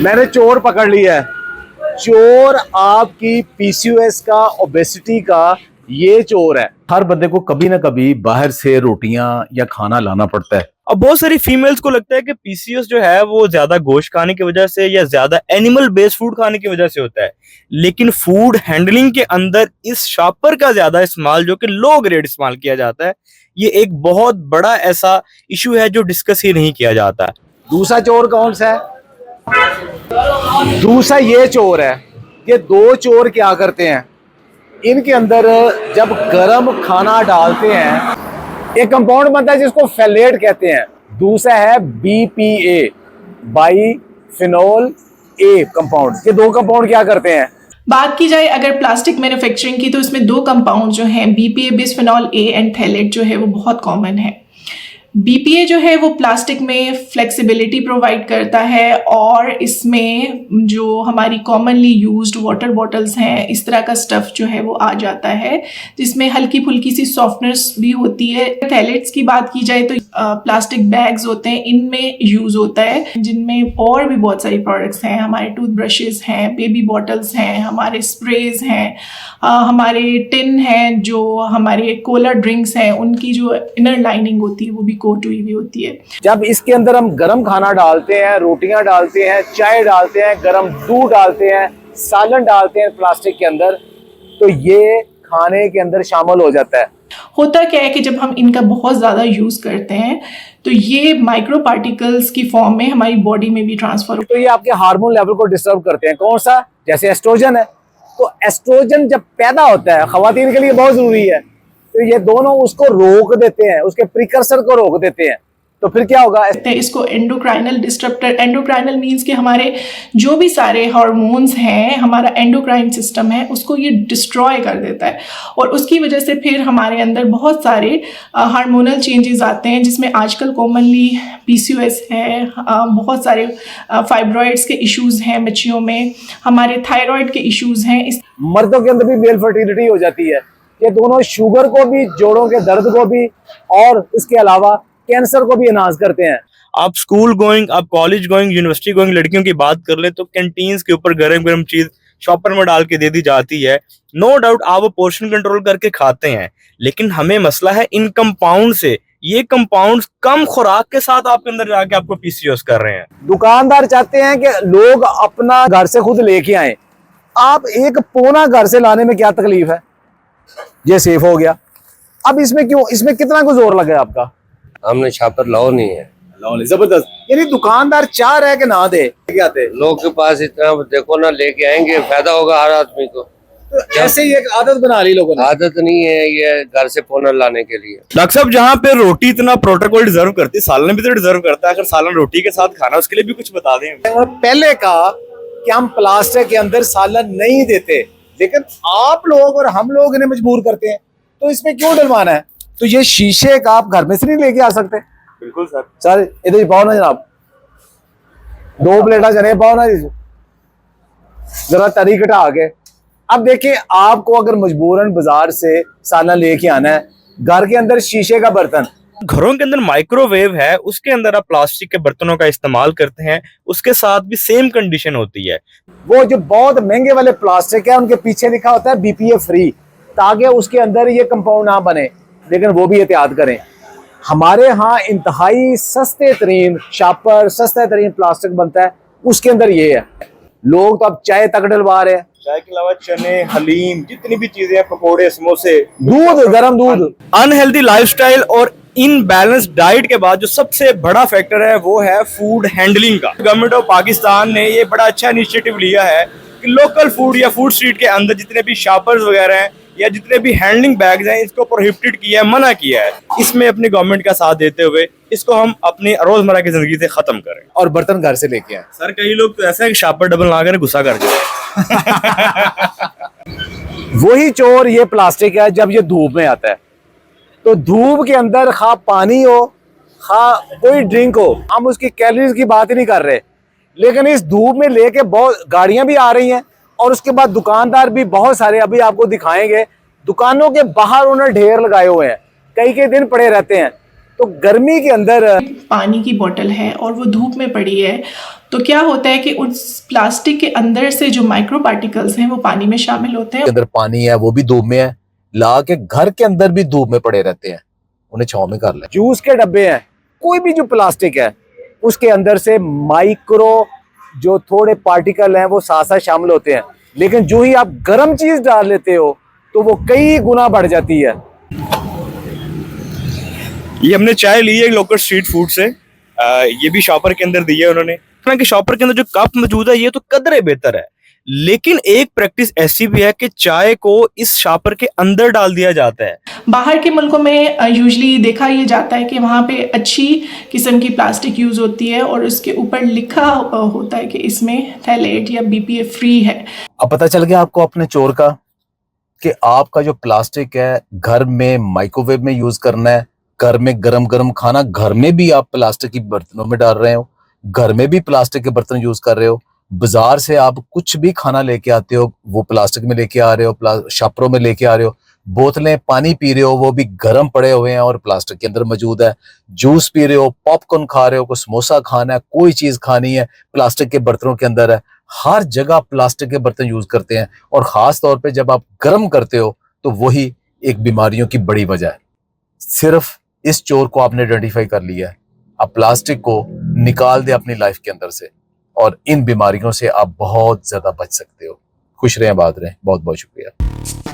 मैंने चोर पकड़ लिया है। चोर आपकी पीसीओएस का, ओबेसिटी का ये चोर है। हर बंदे को कभी ना कभी बाहर से रोटियां या खाना लाना पड़ता है। अब बहुत सारी फीमेल्स को लगता है कि पीसीओएस जो है वो ज्यादा गोश्त खाने की वजह से या ज्यादा एनिमल बेस्ड फूड खाने की वजह से होता है, लेकिन फूड हैंडलिंग के अंदर इस शॉपर का ज्यादा इस्तेमाल, जो कि लो ग्रेड इस्तेमाल किया जाता है, ये एक बहुत बड़ा ऐसा इशू है जो डिस्कस ही नहीं किया जाता। दूसरा चोर कौन सा है? दूसरा ये चोर है। ये दो चोर क्या करते हैं, इनके अंदर जब गरम खाना डालते हैं एक कंपाउंड बनता है जिसको फेलेट कहते हैं। दूसरा है बीपीए, बाइफिनोल ए कंपाउंड। ये दो कंपाउंड क्या करते हैं? बात की जाए अगर प्लास्टिक मैन्युफैक्चरिंग की, तो इसमें दो कंपाउंड जो हैं BPA, bisphenol A and phthalate जो है वो बहुत कॉमन है। बीपीए जो है वो प्लास्टिक में फ्लेक्सिबिलिटी प्रोवाइड करता है और इसमें जो हमारी कॉमनली यूज्ड वाटर बॉटल्स हैं, इस तरह का स्टफ़ जो है वो आ जाता है, जिसमें हल्की फुल्की सी सॉफ्टनेस भी होती है। थैलेट्स की बात की जाए तो प्लास्टिक बैग्स होते हैं, इनमें यूज़ होता है, जिनमें और भी बहुत सारी प्रोडक्ट्स हैं। हमारे टूथब्रशेज़ हैं, बेबी बॉटल्स हैं, हमारे स्प्रेज हैं, हमारे टिन हैं, जो हमारे कोला ड्रिंक्स हैं, उनकी जो इनर लाइनिंग होती है वो भी कोट हुई भी होती है। जब इसके अंदर हम गरम खाना डालते हैं, रोटियां डालते हैं, चाय डालते हैं, गरम दूध डालते हैं, सालन डालते हैं प्लास्टिक के अंदर, तो ये खाने के अंदर शामिल हो जाता है। होता क्या है कि जब हम इनका बहुत ज़्यादा यूज़ करते हैं तो ये माइक्रो पार्टिकल्स की फॉर्म में हमारी बॉडी में भी ट्रांसफर होता है। तो ये आपके हार्मोन लेवल को डिस्टर्ब करते हैं। कौन सा? जैसे एस्ट्रोजन है, तो एस्ट्रोजन जब पैदा होता है खवातीन के लिए बहुत जरूरी है, तो ये दोनों उसको रोक देते हैं, उसके प्रिकर्सर को रोक देते हैं। तो फिर क्या होगा? इसको एंडोक्राइनल डिस्टरप्टर, एंडोक्राइनल मीन्स कि हमारे जो भी सारे हार्मोन्स हैं, हमारा एंडोक्राइन सिस्टम है, उसको ये डिस्ट्रॉय कर देता है और उसकी वजह से फिर हमारे अंदर बहुत सारे हार्मोनल चेंजेस आते हैं, जिसमें आजकल कॉमनली पीसीओएस है, बहुत सारे फाइब्रॉइड्स के इश्यूज़ हैं बच्चियों में, हमारे थायराइड के इश्यूज़ हैं। मर्दों के अंदर भी मेल फर्टिलिटी हो जाती है। ये दोनों शुगर को भी, जोड़ों के दर्द को भी, और इसके अलावा कैंसर को भी एनहांस करते हैं। आप स्कूल गोइंग, आप कॉलेज गोइंग, यूनिवर्सिटी गोइंग लड़कियों की बात कर ले तो कैंटीन्स के ऊपर गरम गरम चीज शॉपर में डाल के दे दी जाती है। नो डाउट आप वो पोर्शन कंट्रोल करके खाते हैं, लेकिन हमें मसला है इन कंपाउंड से। ये कंपाउंड कम खुराक के साथ आपके अंदर जाके आपको पीसीओएस कर रहे हैं। दुकानदार चाहते हैं कि लोग अपना घर से खुद लेके आए। आप एक पौना घर से लाने में क्या तकलीफ है? ये सेफ हो गया। अब इसमें क्यों, इसमें कितना को जोर लगा आपका? हमने छापर लाओ नहीं है। जबरदस्त। यानी दुकानदार चाह रहा है कि ना दे, क्या दे? लोग के पास इतना देखो ना, लेके आएंगे, फायदा होगा हर आदमी को। तो ऐसे ही एक आदत बना ली लोगों ने। आदत नहीं है ये घर से पोना लाने के लिए। डॉक्टर साहब, जहाँ पे रोटी इतना प्रोटोकॉल डिजर्व करती है, सालन भी तो डिजर्व करता है। अगर सालन रोटी के साथ खाना, उसके लिए भी कुछ बता दें। और पहले कहा कि हम प्लास्टिक के अंदर सालन नहीं देते, लेकिन आप लोग और हम लोग इन्हें मजबूर करते हैं, तो इसमें क्यों डलवाना है? तो ये शीशे का आप घर में से नहीं लेके आ सकते? बिल्कुल सर। सर इधर पाओ ना जनाब, 2 प्लेटा चने पाओ ना, जरा तरी घटा के। अब देखिए, आपको अगर मजबूरन बाजार से सालन लेके आना है, घर के अंदर शीशे का बर्तन, घरों के अंदर माइक्रोवेव है, उसके अंदर आप प्लास्टिक के बर्तनों का इस्तेमाल करते हैं, उसके साथ भी सेम कंडीशन होती है। वो जो बहुत महंगे वाले प्लास्टिक है, उनके पीछे लिखा होता है बीपीए फ्री, ताकि उसके अंदर ये कंपाउंड ना बने, लेकिन वो भी एहतियात करें। हमारे यहाँ इंतहाई सस्ते तरीन शॉपर, सस्ते तरीन प्लास्टिक बनता है, उसके अंदर ये है। लोग तो अब चाय तक डलवा रहे हैं। चाय के अलावा चने, हलीम, जितनी भी चीजें हैं, पकोड़े, समोसे, दूध, गरम दूध। अनहेल्दी लाइफस्टाइल और इनबैलेंस डाइट के बाद जो सबसे बड़ा फैक्टर है वो है फूड हैंडलिंग का। गवर्नमेंट ऑफ पाकिस्तान ने ये बड़ा अच्छा इनिशिएटिव लिया है कि लोकल फूड या फूड स्ट्रीट के अंदर जितने भी शॉपर्स वगैरह हैं या जितने भी हैंडलिंग बैग्स हैं, इसको प्रोहिबिटेड किया है, मना किया है। इसमें अपनी गवर्नमेंट का साथ देते हुए इसको हम अपनी रोजमर्रा की जिंदगी से खत्म करें और बर्तन घर से लेके आए। सर, कई लोग तो ऐसा है कि शॉपर डबल ला कर गुस्सा कर जाए। वही चोर ये प्लास्टिक है। जब ये धूप में आता है, तो धूप के अंदर खा पानी हो, खा कोई ड्रिंक हो, हम उसकी कैलोरीज की बात ही नहीं कर रहे, लेकिन इस धूप में लेके बहुत गाड़ियां भी आ रही हैं, और उसके बाद दुकानदार भी बहुत सारे, अभी आपको दिखाएंगे, दुकानों के बाहर उन्होंने ढेर लगाए हुए हैं, कई कई दिन पड़े रहते हैं। तो गर्मी के अंदर पानी की बोतल है और वो धूप में पड़ी है, तो क्या होता है कि उस प्लास्टिक के अंदर से जो माइक्रो पार्टिकल्स हैं वो पानी में शामिल होते हैं। के अंदर पानी है वो भी धूप में है, ला के घर के अंदर भी धूप में पड़े रहते हैं, उन्हें छांव में कर ले। जूस के डब्बे हैं, कोई भी जो प्लास्टिक है उसके अंदर से माइक्रो जो थोड़े पार्टिकल हैं वो साथ साथ शामिल होते हैं, लेकिन जो ही आप गर्म चीज डाल लेते हो तो वो कई गुना बढ़ जाती है। ये हमने चाय ली है लोकल स्ट्रीट फूड से, ये भी शॉपर के अंदर दी है उन्होंने। हालांकि शॉपर के अंदर जो कप मौजूद है ये तो कदरे बेहतर है, लेकिन एक प्रैक्टिस ऐसी भी है कि चाय को इस शॉपर के अंदर डाल दिया जाता है। बाहर के मुल्कों में यूजली देखा ये जाता है कि वहाँ पे अच्छी किस्म की प्लास्टिक यूज़ होती है और उसके ऊपर लिखा होता है कि इसमें थैलेट या BPA फ्री है। अब पता चल गया आपको अपने चोर का कि आपका जो प्लास्टिक है घर में माइक्रोवेव में यूज करना है, घर में गरम गरम खाना घर में भी आप प्लास्टिक की बर्तनों में डाल रहे हो, घर में भी प्लास्टिक के बर्तन यूज कर रहे हो, बाजार से आप कुछ भी खाना लेके आते हो वो प्लास्टिक में लेके आ रहे हो, शापरों में लेके आ रहे हो, बोतलें पानी पी रहे हो वो भी गर्म पड़े हुए हैं और प्लास्टिक के अंदर मौजूद है, जूस पी रहे हो, पॉपकॉर्न खा रहे हो, कोई समोसा खाना है, कोई चीज खानी है प्लास्टिक के बर्तनों के अंदर है। हर जगह प्लास्टिक के बर्तन यूज करते हैं और खास तौर पे जब आप गर्म करते हो तो वही एक बीमारियों की बड़ी वजह है। सिर्फ इस चोर को आपने आइडेंटिफाई कर लिया है, आप प्लास्टिक को निकाल दे अपनी लाइफ के अंदर से और इन बीमारियों से आप बहुत ज्यादा बच सकते हो। खुश रहें, आबाद रहें, बहुत बहुत शुक्रिया।